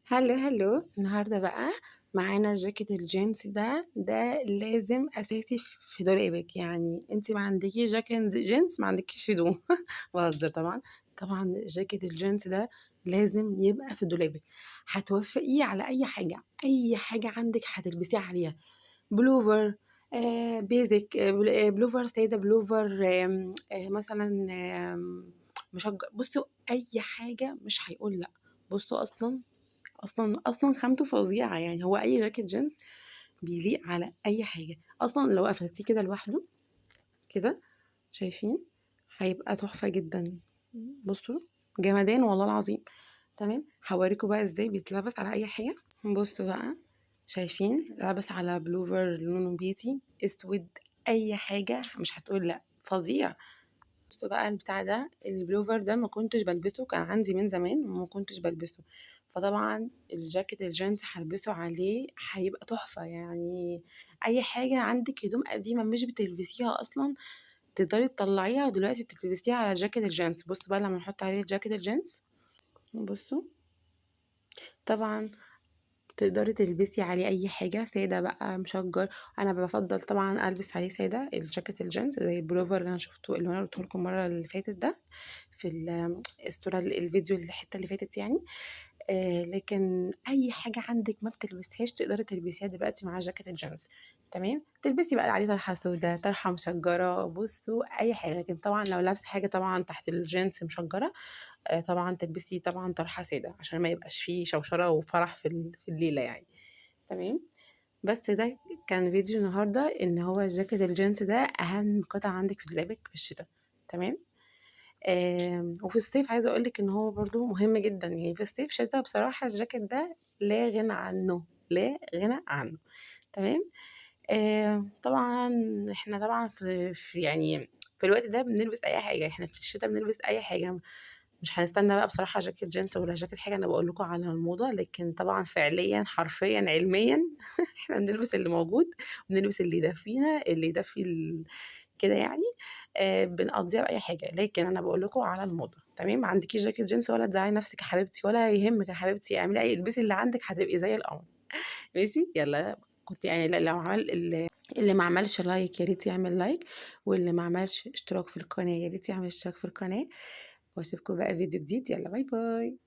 هلو النهارده بقى معانا جاكيت الجينز ده لازم اساسي في دولابك. يعني انت ما عندكيش جاكيت جينز ما عندكيش هدوم. بهزر طبعا. طبعا جاكيت الجينز ده لازم يبقى في دولابك. هتوفقيه على اي حاجه عندك هتلبسيه عليها. بلوفر، بيزك، بلوفر ساده، بلوفر، مثلا، مشجر. بصوا اي حاجه مش هيقول لا. بصوا اصلا خامته فظيعه. يعني هو اي جاكيت جينز بيليق على اي حاجه. اصلا لو قفلتيه كده لوحده كده، شايفين؟ هيبقى تحفه جدا. بصوا، جمدان والله العظيم. تمام، هوريكم بقى ازاي بيتلبس على اي حاجه. بصوا بقى، شايفين؟ لابس على بلوفر لونه بيتي اسود. اي حاجه مش هتقول لا، فظيع. بصوا بقى، البتاع ده البلوفر ده ما كنتش بلبسه، كان عندي من زمان وما كنتش بلبسه. فطبعا الجاكيت الجينز هلبسه عليه هيبقى تحفة. يعني اي حاجة عندك هدوم قديمة مش بتلبسيها اصلا، تقدري تطلعيها ودلوقتي تلبسيها على جاكيت الجينز. بصوا بقى لما نحط عليه الجاكيت الجينز، بصوا، طبعا تقدري تلبسي عليه اي حاجه ساده بقى، مشجر. انا بفضل طبعا البس عليه ساده الجاكيت الجينز زي البلوفر اللي انا شفته، اللي انا قلته لكم المره اللي فاتت ده في الصوره، الفيديو الحته اللي فاتت يعني. لكن اي حاجه عندك ما بتلبسهاش تقدري تلبسيها دلوقتي مع جاكيت الجينز. تمام، تلبسي بقى عليه طرحه سودا، طرحه مشجره، بصوا اي حاجه. لكن طبعا لو لابسه حاجه طبعا تحت الجينز مشجره، طبعا تلبسي طبعا طرحه ساده عشان ما يبقاش فيه شوشره وفرح في الليله يعني. تمام. بس ده كان فيديو النهارده، ان هو الجاكيت الجينز ده اهم قطعه عندك في دولابك في الشتاء. تمام. وفي الصيف عايزه اقولك ان هو برضو مهم جدا. يعني في الصيف شتاء بصراحه الجاكيت ده لا غنى عنه، لا غنى عنه. تمام. طبعا احنا طبعا يعني في الوقت ده بنلبس اي حاجه. احنا في الشتاء بنلبس اي حاجه، مش هنستنى بقى بصراحه جاكيت جينز ولا جاكيت حاجه. انا بقول لكم على الموضه، لكن طبعا فعليا حرفيا علميا احنا بنلبس اللي موجود، بنلبس اللي يدفينا، اللي يدفي كده يعني. بنقضيها باي حاجه. لكن انا بقول لكم على الموضه. تمام، ما عندكيش جاكيت جينز ولا تزعلي نفسك يا حبيبتي، ولا يهمك يا حبيبتي، اعملي اي، البسي اللي عندك هتبقي زي القمر. ماشي، يلا. كنت يعني لو عمل اللي ما عملش لايك يا ريت يعمل لايك، واللي ما عملش اشتراك في القناه يا ريت يعمل اشتراك في القناه. واشوفكم بقى فيديو جديد. يلا باي باي.